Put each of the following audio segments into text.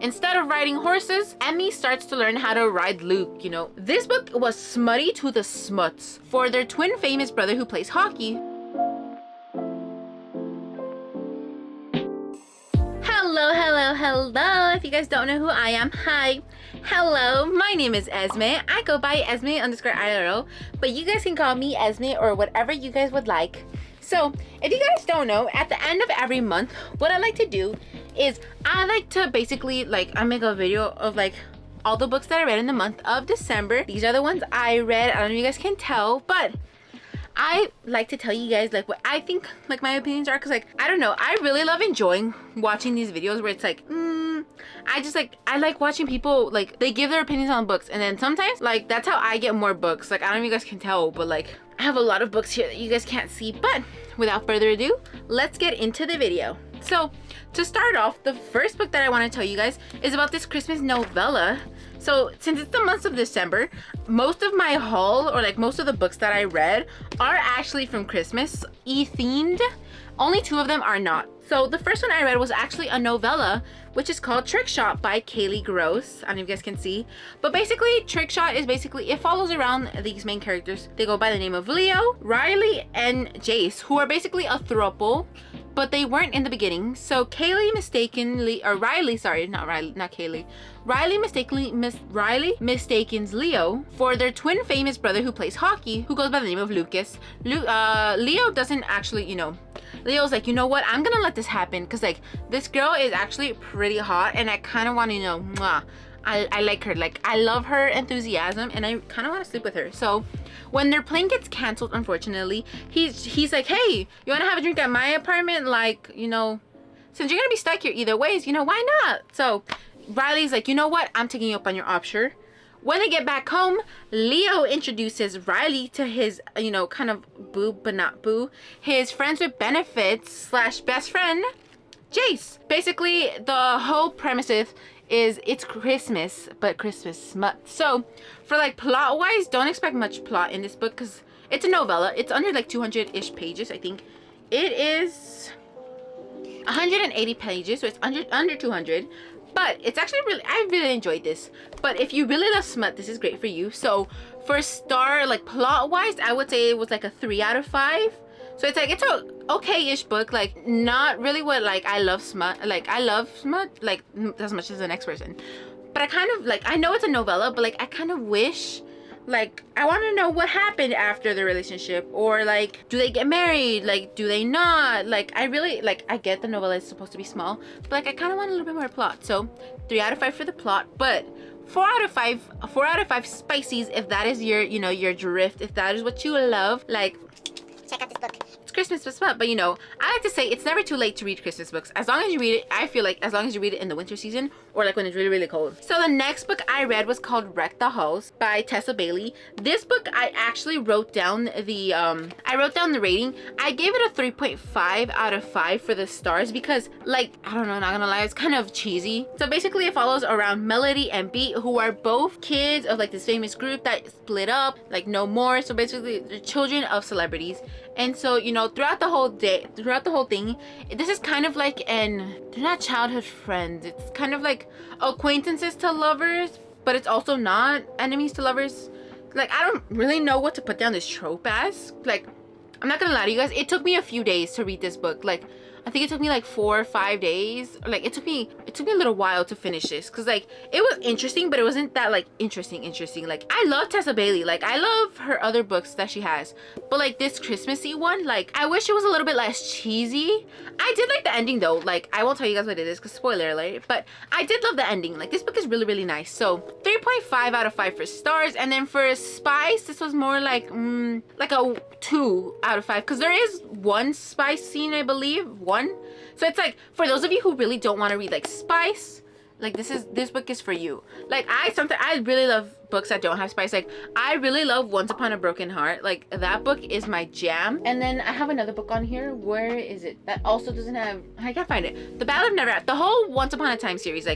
Instead of riding horses, Emmy starts to learn how to ride Luke, you know. This book was smutty to the smuts for their twin famous brother who plays hockey. Hello. If you guys don't know who I am, hi. Hello, my name is Esme. I go by Esme_IRL, but you guys can call me Esme or whatever you guys would like. So, if you guys don't know, at the end of every month, what I like to do is I like to basically, I make a video of all the books that I read in the month of December. These are the ones I read. I don't know if you guys can tell, but I like to tell you guys what I think my opinions are, because I don't know, I really love enjoying watching these videos where it's I like watching people they give their opinions on books, and then sometimes that's how I get more books. I don't know if you guys can tell, but I have a lot of books here that you guys can't see. But without further ado, let's get into the video. So to start off, the first book that I want to tell you guys is about this Christmas novella. So since it's the month of December, most of my haul, or most of the books that I read, are actually from Christmas themed. Only two of them are not. So the first one I read was actually a novella, which is called Trick Shot by Grosse. I don't know if you guys can see, but basically Trick Shot is it follows around these main characters. They go by the name of Leo, Riley, and Jace, who are basically a throuple, but they weren't in the beginning. So Riley mistakenly mistakens Leo for their twin famous brother who plays hockey, who goes by the name of Lucas. Leo doesn't actually, Leo's you know what, I'm gonna let this happen because this girl is actually pretty hot and I kind of want to, mwah, I like her. I love her enthusiasm and I kind of want to sleep with her. So when their plane gets canceled, unfortunately, he's like, hey, you want to have a drink at my apartment? Since you're gonna be stuck here either ways, why not? So Riley's you know what, I'm taking you up on your offer. When they get back home, Leo introduces Riley to his, kind of boo, but not boo, his friends with benefits / best friend, Jace. Basically, the whole premise is it's Christmas, but Christmas smut. So, for plot wise, don't expect much plot in this book because it's a novella. It's under 200-ish pages, I think. It is 180 pages, so it's under 200. But it's actually I really enjoyed this. But if you really love smut, this is great for you. So for star, plot wise, I would say it was a 3 out of 5. So it's it's a okay-ish book, not really what I love smut. I love smut as much as the next person. But I kind of I know it's a novella, but I kind of wish I want to know what happened after the relationship, or do they get married, do they not, I really I get the novella is supposed to be small, but I kind of want a little bit more plot. So 3 out of 5 for the plot, but 4 out of 5 spices if that is your your drift, if that is what you love. Check out this book. It's Christmas but smut, but I like to say it's never too late to read Christmas books. As long as you read it, I feel as long as you read it in the winter season, or when it's really cold. So the next book I read was called Wreck the Halls by Tessa Bailey. This book I actually wrote down the rating. I gave it a 3.5 out of 5 for the stars because I don't know, not gonna lie, it's kind of cheesy. So basically it follows around Melody and Beat, who are both kids of this famous group that split up no more. So basically they're children of celebrities. And so, throughout the whole thing, this is kind of they're not childhood friends. It's kind of acquaintances to lovers, but it's also not enemies to lovers. I don't really know what to put down this trope as. I'm not gonna lie to you guys, it took me a few days to read this book. I think it took me 4 or 5 days. It took me a little while to finish this because it was interesting, but it wasn't that interesting. I love Tessa Bailey. I love her other books that she has, but this Christmassy one, I wish it was a little bit less cheesy. I did like the ending though. I won't tell you guys what it is because spoiler alert, but I did love the ending. This book is really nice. So 3.5 out of 5 for stars. And then for spice, this was more a 2 out of 5 because there is one spice scene, I believe. So it's for those of you who really don't want to read spice, this book is for you. I really love books that don't have spice. I really love Once Upon a Broken Heart. That book is my jam. And then I have another book on here. Where is it? That also doesn't have, I can't find it. The Ballad of Never, the whole Once Upon a Time series.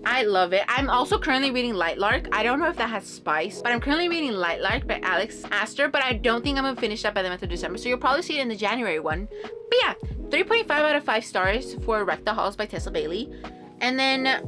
I love it. I'm also currently reading Lightlark. I don't know if that has spice, but I'm currently reading Lightlark by Alex Astor, but I don't think I'm gonna finish that by the month of December. So you'll probably see it in the January one. But yeah, 3.5 out of 5 stars for Wreck the Halls by Tessa Bailey. And then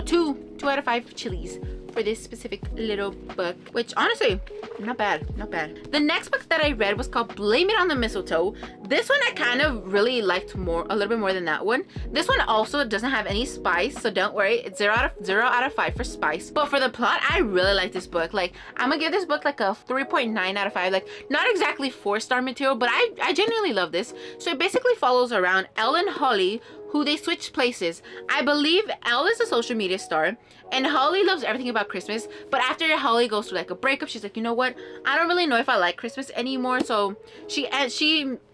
two out of 5 chilies for this specific little book, which honestly, not bad, not bad. The next book that I read was called Blame It on the Mistletoe. This one I kind of really liked a little bit more than that one. This one also doesn't have any spice, so don't worry, it's 0 out of 5 for spice. But for the plot, I really like this book. Like, I'm gonna give this book like a 3.9 out of 5. Like, not exactly 4-star material, but I genuinely love this. So it basically follows around Elle and Holly, who they switch places. I believe Elle is a social media star and Holly loves everything about Christmas, but after Holly goes through like a breakup, she's like, you know what, I don't really know if I like Christmas anymore. So she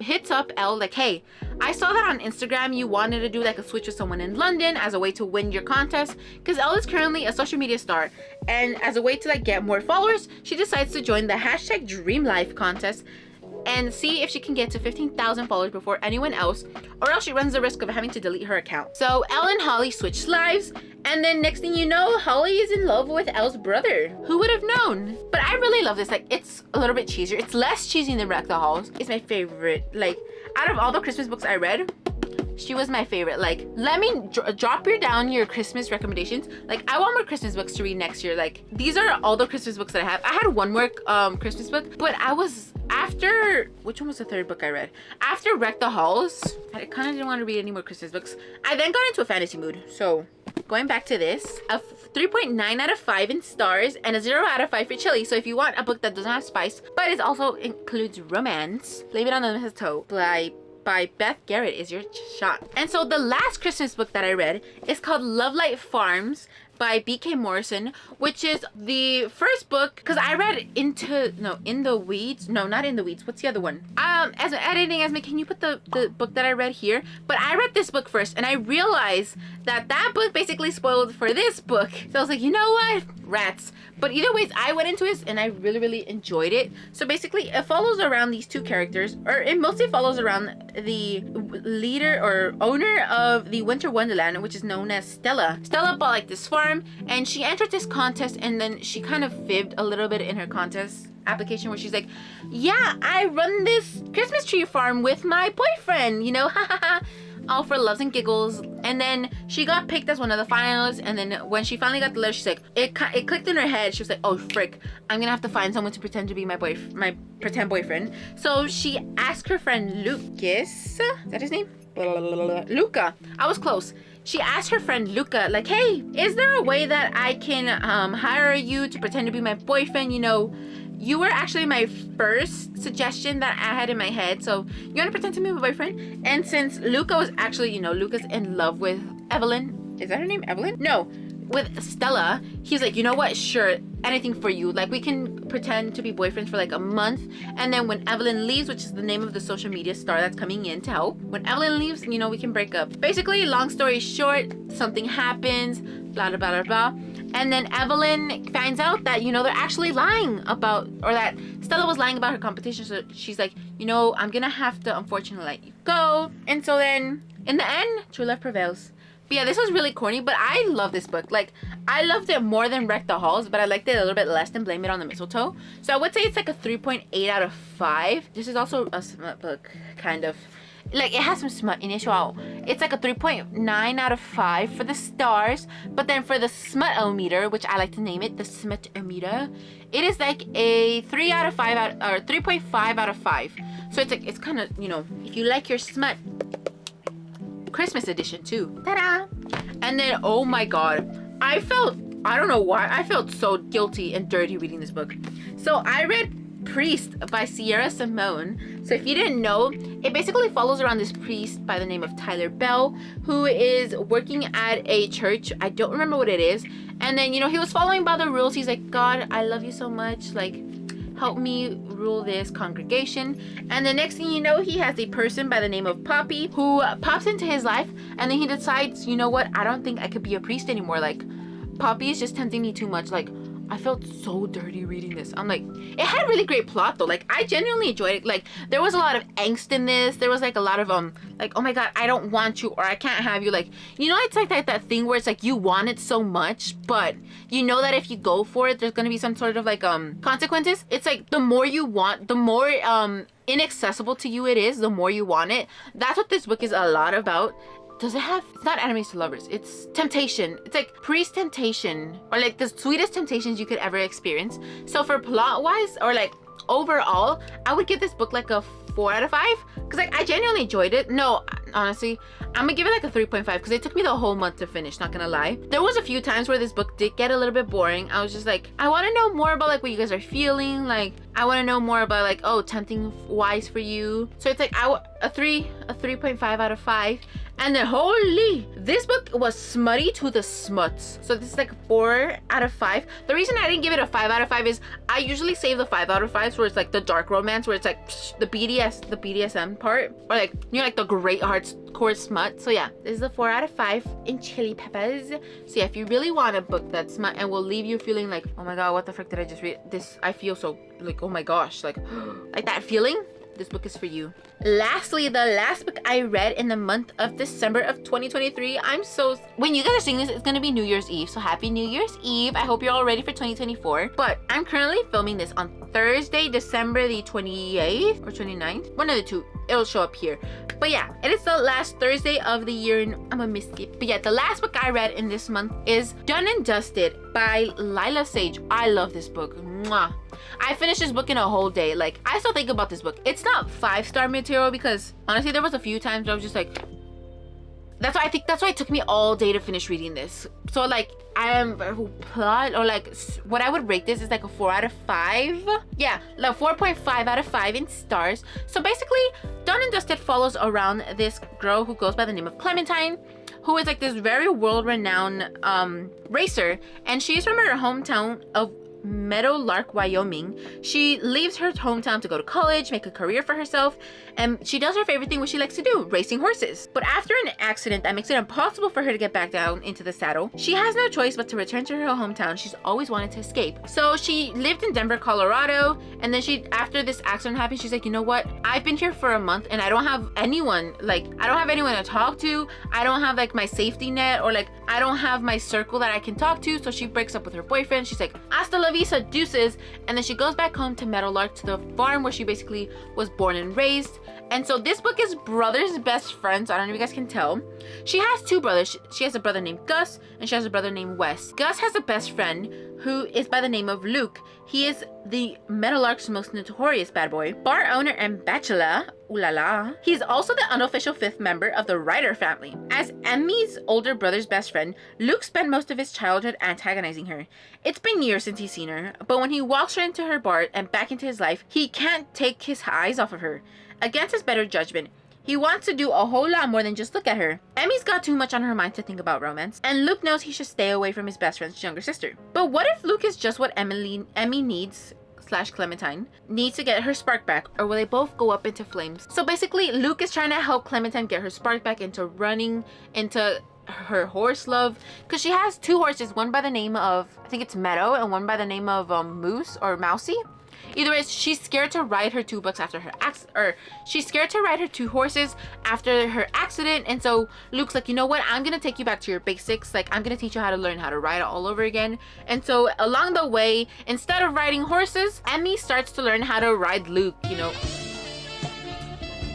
hits up Elle like, hey, I saw that on Instagram you wanted to do like a switch with someone in London as a way to win your contest, because Elle is currently a social media star, and as a way to like get more followers, she decides to join the #DreamLife contest and see if she can get to 15,000 followers before anyone else, or else she runs the risk of having to delete her account. So Elle and Holly switch lives, and then next thing you know, Holly is in love with Elle's brother. Who would have known? But I really love this. Like, it's a little bit cheesier. It's less cheesy than Wreck the Halls. It's my favorite. Like, out of all the Christmas books I read, she was my favorite. Like, let me drop down your Christmas recommendations. Like, I want more Christmas books to read next year. Like, these are all the Christmas books that I have. I had one more Christmas book, but I was after, which one was the third book I read? After Wreck the Halls, I kind of didn't want to read any more Christmas books. I then got into a fantasy mood. So going back to this, a 3.9 out of 5 in stars and a 0 out of 5 for chili. So if you want a book that doesn't have spice, but it also includes romance, Blame It on the Mistletoe by Beth Garred is your shot. And so the last Christmas book that I read is called Lovelight Farms by B.K. Morrison, which is the first book, because I read In the Weeds. No, not In the Weeds. What's the other one? As an editing, can you put the book that I read here? But I read this book first, and I realized that book basically spoiled for this book. So I was like, you know what? Rats. But either ways, I went into it, and I really, really enjoyed it. So basically, it follows around these two characters, or it mostly follows around the leader or owner of the Winter Wonderland, which is known as Stella. Stella bought like this farm, and she entered this contest, and then she kind of fibbed a little bit in her contest application where she's like, yeah, I run this Christmas tree farm with my boyfriend, you know, all for loves and giggles. And then she got picked as one of the finalists, and then when she finally got the letter, she's like, it clicked in her head. She was like, oh frick, I'm gonna have to find someone to pretend to be my pretend boyfriend. So she asked her friend Lucas, is that his name? Luca. I was close. She asked her friend Luca, like, hey, is there a way that I can hire you to pretend to be my boyfriend? You know, you were actually my first suggestion that I had in my head, so you want to pretend to be my boyfriend? And since Luca was actually, you know, Luca's in love with Evelyn. Is that her name, Evelyn? No, with Stella. He's like, you know what? Sure, anything for you. Like, we can pretend to be boyfriends for like a month, and then when Evelyn leaves, which is the name of the social media star that's coming in to help, when Evelyn leaves, you know, we can break up. Basically, long story short, something happens, blah blah blah blah blah, and then Evelyn finds out that, you know, they're actually lying about, or that Stella was lying about her competition. So she's like, you know, I'm gonna have to unfortunately let you go. And so then in the end, true love prevails. But yeah, this was really corny, but I love this book. Like, I loved it more than Wreck the Halls, but I liked it a little bit less than Blame It on the Mistletoe. So I would say it's like a 3.8 out of 5. This is also a smut book, kind of. Like, it has some smut in it, so it's like a 3.9 out of 5 for the stars. But then for the smut-o-meter, which I like to name it, the smut-o-meter, it is like a 3 out of 5 or 3.5 out of 5. So it's like, it's kind of, you know, if you like your smut, Christmas edition too. Ta-da! And then, oh my god, I don't know why, I felt so guilty and dirty reading this book. So I read Priest by Simone. So if you didn't know, it basically follows around this priest by the name of Tyler Bell, who is working at a church. I don't remember what it is. And then, you know, he was following by the rules. He's like, God, I love you so much. Like, help me rule this congregation. And the next thing you know, he has a person by the name of Poppy who pops into his life, and then he decides, you know what, I don't think I could be a priest anymore. Like, Poppy is just tempting me too much. Like, I felt so dirty reading this. I'm like, it had really great plot though. Like, I genuinely enjoyed it. Like, there was a lot of angst in this. There was like a lot of like, oh my god, I don't want you, or I can't have you. Like, you know, it's like that thing where it's like you want it so much, but you know that if you go for it, there's gonna be some sort of like consequences. It's like the more you want, the more inaccessible to you it is, the more you want it. That's what this book is a lot about. does it have, it's not enemies to lovers, it's temptation. It's like priest temptation, or like the sweetest temptations you could ever experience. So for plot wise, or like overall, I would give this book like a 4 out of 5, because like I genuinely enjoyed it. No, honestly, I'm gonna give it like a 3.5 because it took me the whole month to finish, not gonna lie. There was a few times where this book did get a little bit boring. I was just like, I want to know more about like what you guys are feeling, like I want to know more about like, oh, tempting wise for you. So it's like a 3.5 out of 5. And then holy, this book was smutty to the smuts. So this is like a 4 out of 5. The reason I didn't give it a 5 out of 5 is I usually save the 5 out of 5s where it's like the dark romance, where it's like the BDSM part, or like, you know, like the great hardcore smut. So yeah, this is a 4 out of 5 in chili peppers. So yeah, if you really want a book that's smut and will leave you feeling like, oh my god, what the frick did I just read? This, I feel so like, oh my gosh, like like that feeling, this book is for you. Lastly, the last book I read in the month of December of 2023. When you guys are seeing this, it's gonna be New Year's Eve, so happy New Year's Eve. I hope you're all ready for 2024. But I'm currently filming this on Thursday, December the 28th or 29th, one of the two. It'll show up here. But yeah, it is the last Thursday of the year, and I'm gonna miss it. But yeah, the last book I read in this month is Done and Dusted by Lyla Sage. I love this book. Mwah. I finished this book in a whole day. Like, I still think about this book. It's not 5-star material because honestly, there was a few times where I was just like, that's why it took me all day to finish reading this. So like, plot, or like what I would rate this is like a 4 out of 5. Yeah, like 4.5 out of 5 in stars. So basically, Done and Dusted follows around this girl who goes by the name of Clementine, who is like this very world-renowned racer, and she's from her hometown of Meadowlark, Wyoming. She leaves her hometown to go to college, make a career for herself, and she does her favorite thing, what she likes to do, racing horses. But after an accident that makes it impossible for her to get back down into the saddle, she has no choice but to return to her hometown she's always wanted to escape. So she lived in Denver, Colorado, and then after this accident happened, she's like, you know what? I've been here for a month and I don't have anyone, like, I don't have anyone to talk to. I don't have like my safety net, or like, I don't have my circle that I can talk to. So she breaks up with her boyfriend. She's like, hasta la vista, deuces. And then she goes back home to Meadowlark, to the farm where she basically was born and raised. And so this book is brothers' best friends. I don't know if you guys can tell. She has 2 brothers. She has a brother named Gus, and she has a brother named Wes. Gus has a best friend who is by the name of Luke. He is the Meadowlark's most notorious bad boy, bar owner and bachelor. Ooh la la. He's also the unofficial 5th member of the Ryder family. As Emmy's older brother's best friend, Luke spent most of his childhood antagonizing her. It's been years since he's seen her, but when he walks her into her bar and back into his life, he can't take his eyes off of her. Against his better judgment, he wants to do a whole lot more than just look at her. Emmy's got too much on her mind to think about romance, and Luke knows he should stay away from his best friend's younger sister. But what if Luke is just what Emmy needs / Clementine needs to get her spark back, or will they both go up into flames? So basically, Luke is trying to help Clementine get her spark back into running, into her horse love, because she has 2 horses, one by the name of, I think it's Meadow, and one by the name of Moose or Mousy. Either way, she's scared to ride her 2 books after her she's scared to ride her 2 horses after her accident. And so Luke's like, you know what? I'm gonna take you back to your basics. Like, I'm gonna teach you how to learn how to ride all over again. And so along the way, instead of riding horses, Emmy starts to learn how to ride Luke, you know.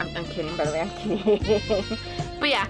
I'm kidding, by the way, I'm kidding. But yeah,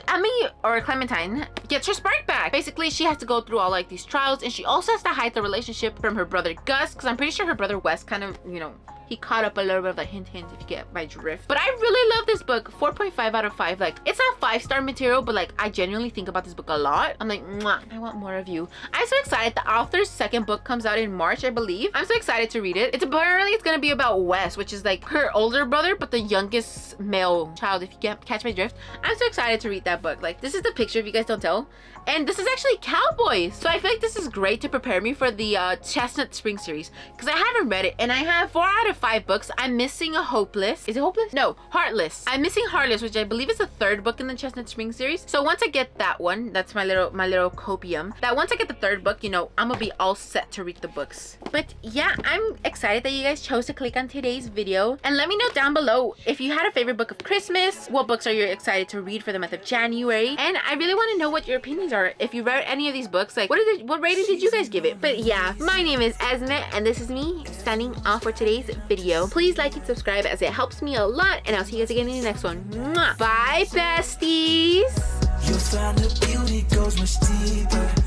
Emmy, or Clementine, gets her spark back. Basically, she has to go through all like these trials, and she also has to hide the relationship from her brother Gus, because I'm pretty sure her brother Wes kind of, you know, he caught up a little bit of a hint if you get my drift. But I really love this book. 4.5 out of 5. Like, it's not 5-star material, but like, I genuinely think about this book a lot. I'm like, mwah, I want more of you. I'm so excited. The author's 2nd book comes out in March, I believe. I'm so excited to read it. Apparently it's gonna be about Wes, which is like her older brother, but the youngest male child, if you catch my drift. I'm so excited to read that book. Like, this is the picture, if you guys don't tell. And this is actually cowboys. So I feel like this is great to prepare me for the Chestnut Spring series, because I haven't read it, and I have 4 out of 5 books. I'm missing a Hopeless. Is it Hopeless? No, Heartless. I'm missing Heartless, which I believe is the 3rd book in the Chestnut Spring series. So once I get that one, that's my little copium. That once I get the 3rd book, you know, I'm gonna be all set to read the books. But yeah, I'm excited that you guys chose to click on today's video, and let me know down below if you had a favorite book of Christmas. What books are you excited to read for the month of January? And I really want to know what your opinions are. If you read any of these books, like, what rating did you guys give it? But yeah, my name is Esme, and this is me signing off for today's video. Please like and subscribe as it helps me a lot, and I'll see you guys again in the next one. Mwah. Bye, besties. You'll find the beauty goes much deeper.